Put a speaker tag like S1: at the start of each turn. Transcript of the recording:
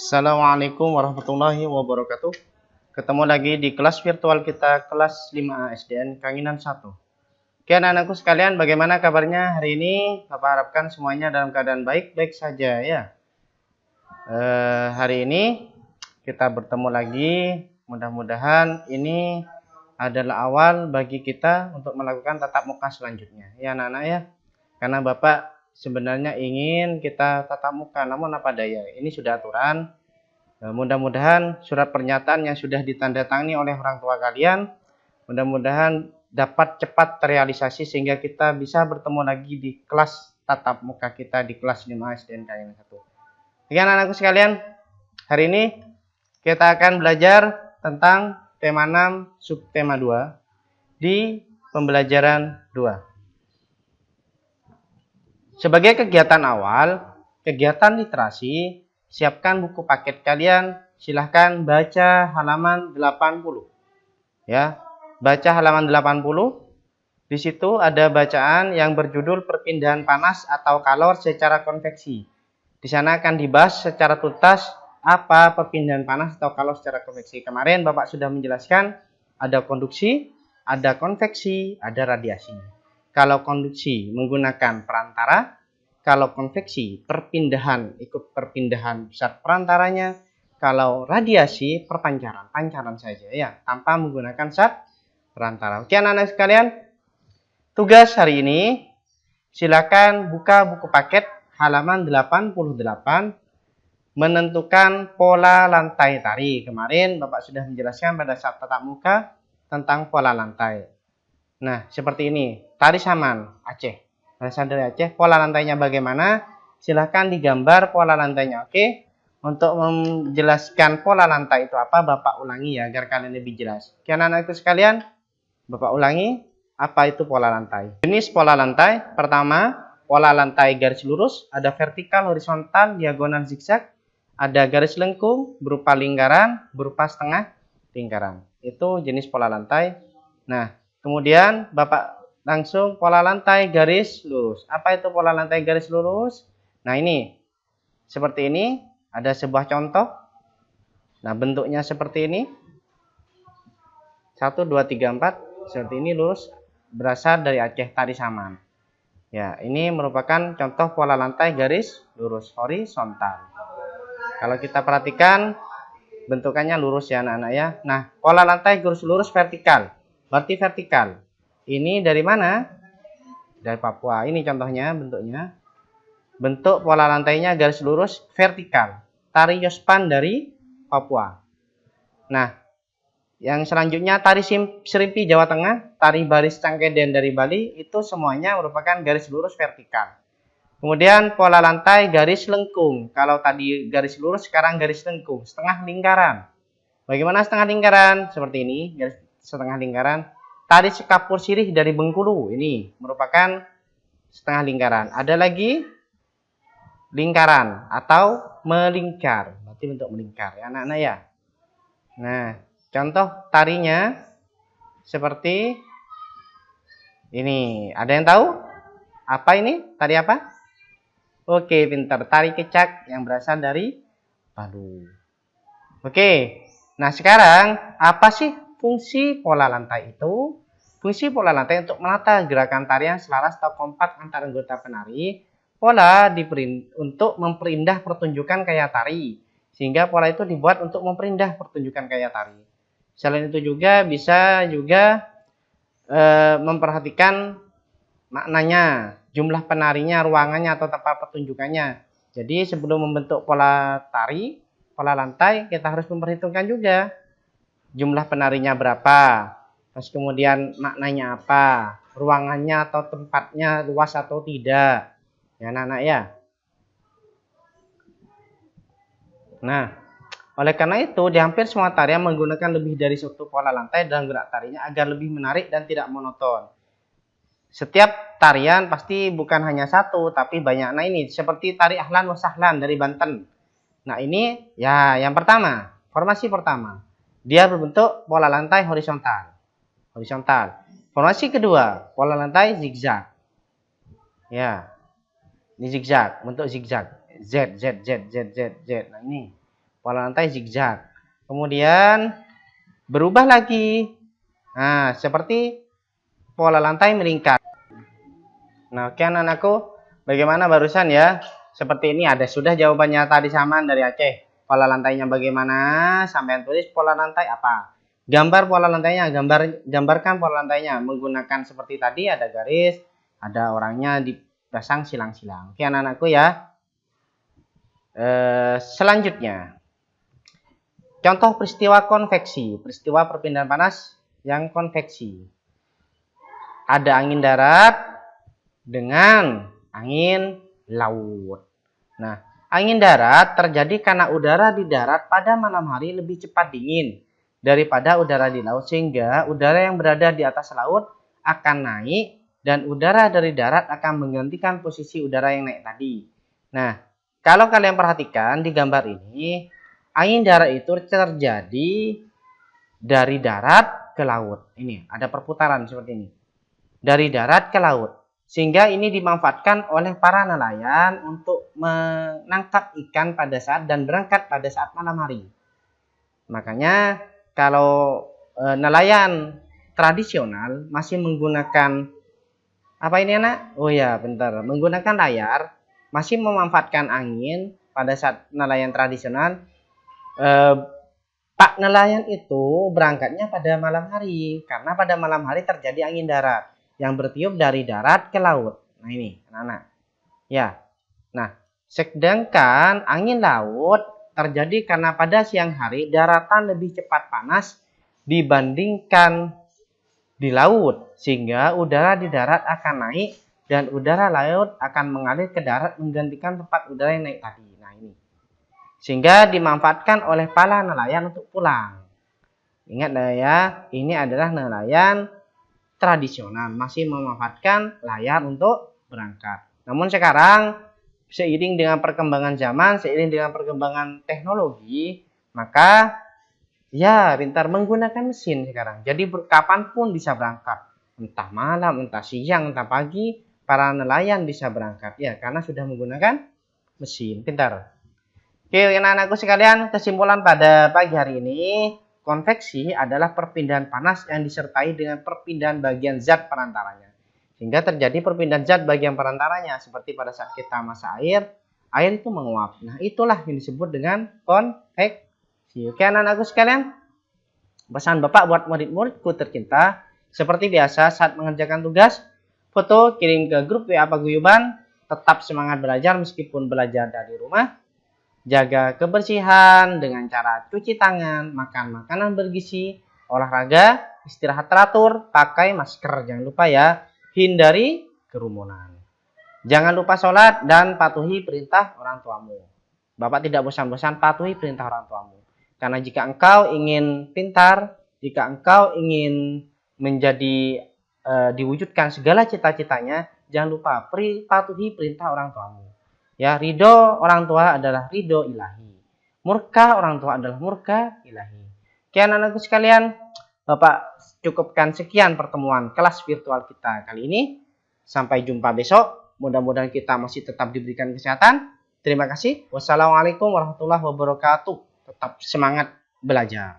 S1: Assalamualaikum warahmatullahi wabarakatuh. Ketemu lagi di kelas virtual kita, kelas 5A SDN Kanginan 1. Oke anak-anakku sekalian, bagaimana kabarnya hari ini? Bapak harapkan semuanya dalam keadaan baik-baik saja ya. Hari ini kita bertemu lagi. Mudah-mudahan ini adalah awal bagi kita untuk melakukan tatap muka selanjutnya. Ya anak-anak ya. Karena Bapak sebenarnya ingin kita tatap muka, namun apa daya, ini sudah aturan. Mudah-mudahan surat pernyataan yang sudah ditandatangani oleh orang tua kalian, mudah-mudahan dapat cepat terrealisasi sehingga kita bisa bertemu lagi di kelas tatap muka kita di kelas 5 SDN Kanginan 1. Oke anak-anakku sekalian, hari ini kita akan belajar tentang tema 6 subtema 2 di pembelajaran 2. Sebagai kegiatan awal, kegiatan literasi, siapkan buku paket kalian, silahkan baca halaman 80. Ya, baca halaman 80. Di situ ada bacaan yang berjudul perpindahan panas atau kalor secara konveksi. Di sana akan dibahas secara tuntas apa perpindahan panas atau kalor secara konveksi. Kemarin Bapak sudah menjelaskan ada konduksi, ada konveksi, ada radiasi. Kalau konduksi menggunakan perantara, kalau konveksi perpindahan ikut perpindahan zat perantaranya, kalau radiasi perpancaran, pancaran saja ya, tanpa menggunakan zat perantara. Oke anak-anak sekalian, tugas hari ini silakan buka buku paket halaman 88, menentukan pola lantai tari. Kemarin Bapak sudah menjelaskan pada saat tatap muka tentang pola lantai. Nah, seperti ini. Tari saman Aceh. Berasal dari Aceh. Pola lantainya bagaimana? Silahkan digambar pola lantainya. Oke. Untuk menjelaskan pola lantai itu apa, Bapak ulangi ya agar kalian lebih jelas. Oke, anak-anakku sekalian, Bapak ulangi apa itu pola lantai. Jenis pola lantai. Pertama, pola lantai garis lurus, ada vertikal, horizontal, diagonal, zigzag. Ada garis lengkung berupa lingkaran, berupa setengah lingkaran. Itu jenis pola lantai. Nah, kemudian Bapak langsung pola lantai garis lurus. Apa itu pola lantai garis lurus? Nah ini, seperti ini. Ada sebuah contoh. Nah bentuknya seperti ini. 1, 2, 3, 4. Seperti ini lurus. Berasal dari Aceh Tari Saman. Ya, ini merupakan contoh pola lantai garis lurus horizontal. Kalau kita perhatikan bentukannya lurus ya anak-anak ya. Nah, pola lantai garis lurus vertikal. Berarti vertikal. Ini dari mana? Dari Papua. Ini contohnya bentuknya. Bentuk pola lantainya garis lurus vertikal. Tari Yospan dari Papua. Nah, yang selanjutnya tari Serimpi Jawa Tengah, tari Baris Cangkeden dari Bali, itu semuanya merupakan garis lurus vertikal. Kemudian pola lantai garis lengkung. Kalau tadi garis lurus, sekarang garis lengkung, setengah lingkaran. Bagaimana setengah lingkaran? Seperti ini, garis setengah lingkaran. Tari Sekapur Sirih dari Bengkulu, ini merupakan setengah lingkaran. Ada lagi lingkaran atau melingkar, berarti bentuk melingkar ya anak-anak ya. Nah, contoh tarinya seperti ini. Ada yang tahu? Apa ini? Tari apa? Oke, pintar. Tari kecak yang berasal dari Palu. Oke. Nah, sekarang apa sih fungsi pola lantai itu? Fungsi pola lantai untuk menata gerakan tarian selaras atau kompak antar anggota penari. Pola untuk memperindah pertunjukan gaya tari. Sehingga pola itu dibuat untuk memperindah pertunjukan gaya tari. Selain itu juga bisa juga memperhatikan maknanya, jumlah penarinya, ruangannya atau tempat pertunjukannya. Jadi sebelum membentuk pola tari, pola lantai, kita harus memperhitungkan juga jumlah penarinya berapa, terus kemudian maknanya apa, ruangannya atau tempatnya luas atau tidak, ya anak-anak ya. Nah, oleh karena itu di hampir semua tarian menggunakan lebih dari satu pola lantai dalam gerak tarinya agar lebih menarik dan tidak monoton. Setiap tarian pasti bukan hanya satu, tapi banyak. Nah ini seperti tari Ahlan wa Sahlan dari Banten. Nah ini ya yang pertama, formasi pertama. Dia berbentuk pola lantai horizontal. Formasi kedua, pola lantai zigzag. Ini zigzag, bentuk zigzag. Z. Nah ini pola lantai zigzag. Kemudian berubah lagi. Nah, seperti pola lantai melingkar. Nah, oke anak-anakku, bagaimana barusan ya? Seperti ini ada sudah jawabannya tadi samaan dari Aceh. Pola lantainya bagaimana? Sampai tulis pola lantai apa? Gambar pola lantainya, gambarkan pola lantainya menggunakan seperti tadi ada garis, ada orangnya dipasang silang-silang. Oke anak-anakku ya. Selanjutnya. Contoh peristiwa konveksi, peristiwa perpindahan panas yang konveksi. Ada angin darat dengan angin laut. Nah, angin darat terjadi karena udara di darat pada malam hari lebih cepat dingin daripada udara di laut, sehingga udara yang berada di atas laut akan naik dan udara dari darat akan menggantikan posisi udara yang naik tadi. Nah, kalau kalian perhatikan di gambar ini, angin darat itu terjadi dari darat ke laut. Ini ada perputaran seperti ini. Dari darat ke laut. Sehingga ini dimanfaatkan oleh para nelayan untuk menangkap ikan pada saat dan berangkat pada saat malam hari. Makanya kalau nelayan tradisional masih menggunakan apa ini anak? Oh ya, bentar. Menggunakan layar, masih memanfaatkan angin pada saat nelayan tradisional. Pak nelayan itu berangkatnya pada malam hari karena pada malam hari terjadi angin darat yang bertiup dari darat ke laut. Nah ini anak-anak. Ya. Nah, sedangkan angin laut terjadi karena pada siang hari daratan lebih cepat panas dibandingkan di laut, sehingga udara di darat akan naik dan udara laut akan mengalir ke darat menggantikan tempat udara yang naik tadi. Nah ini. Sehingga dimanfaatkan oleh para nelayan untuk pulang. Ingat ya, ini adalah nelayan tradisional, masih memanfaatkan layar untuk berangkat. Namun sekarang seiring dengan perkembangan zaman, seiring dengan perkembangan teknologi, maka ya pintar menggunakan mesin sekarang. Jadi kapanpun bisa berangkat, entah malam, entah siang, entah pagi, para nelayan bisa berangkat ya karena sudah menggunakan mesin. Pintar. Oke, anak-anakku sekalian, kesimpulan pada pagi hari ini. Konveksi adalah perpindahan panas yang disertai dengan perpindahan bagian zat perantaranya. Sehingga terjadi perpindahan zat bagian perantaranya. Seperti pada saat kita masak air itu menguap. Nah, itulah yang disebut dengan konveksi. Oke, anak-anakku sekalian. Pesan Bapak buat murid-muridku tercinta. Seperti biasa saat mengerjakan tugas, foto kirim ke grup WA Paguyuban. Tetap semangat belajar meskipun belajar dari rumah. Jaga kebersihan dengan cara cuci tangan, makan makanan bergizi, olahraga, istirahat teratur, pakai masker. Jangan lupa ya, hindari kerumunan. Jangan lupa sholat dan patuhi perintah orang tuamu. Bapak tidak bosan-bosan patuhi perintah orang tuamu. Karena jika engkau ingin pintar, jika engkau ingin menjadi diwujudkan segala cita-citanya, jangan lupa patuhi perintah orang tuamu. Ya, ridho orang tua adalah ridho ilahi. Murka orang tua adalah murka ilahi. Oke anak-anakku sekalian, Bapak cukupkan sekian pertemuan kelas virtual kita kali ini. Sampai jumpa besok. Mudah-mudahan kita masih tetap diberikan kesehatan. Terima kasih. Wassalamualaikum warahmatullahi wabarakatuh. Tetap semangat belajar.